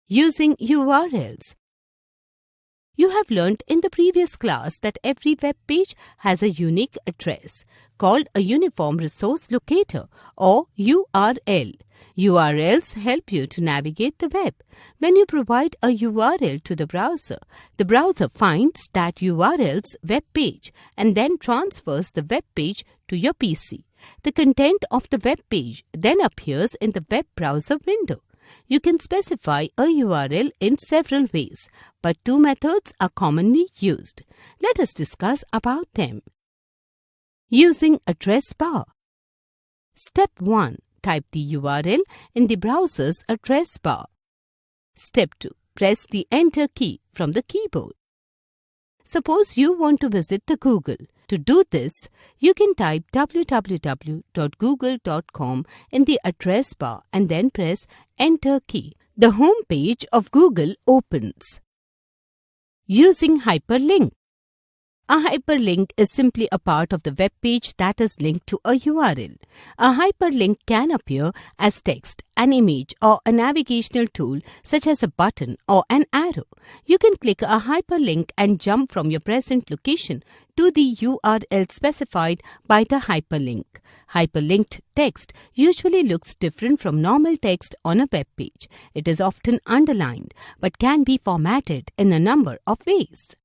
Using URLs. You have learnt in the previous class that every web page has a unique address called a Uniform Resource Locator or URL. URLs help you to navigate the web. When you provide a URL to the browser finds that URL's web page and then transfers the web page to your PC. The content of the web page then appears in the web browser window. You can specify a URL in several ways, but two methods are commonly used. Let us discuss about them. Using address bar. Step 1. Type the URL in the browser's address bar. Step 2. Press the Enter key from the keyboard. Suppose you want to visit the Google. To do this, you can type www.google.com in the address bar and then press Enter key. The home page of Google opens. Using hyperlink. A hyperlink is simply a part of the web page that is linked to a URL. A hyperlink can appear as text, an image, or a navigational tool such as a button or an arrow. You can click a hyperlink and jump from your present location to the URL specified by the hyperlink. Hyperlinked text usually looks different from normal text on a web page. It is often underlined but can be formatted in a number of ways.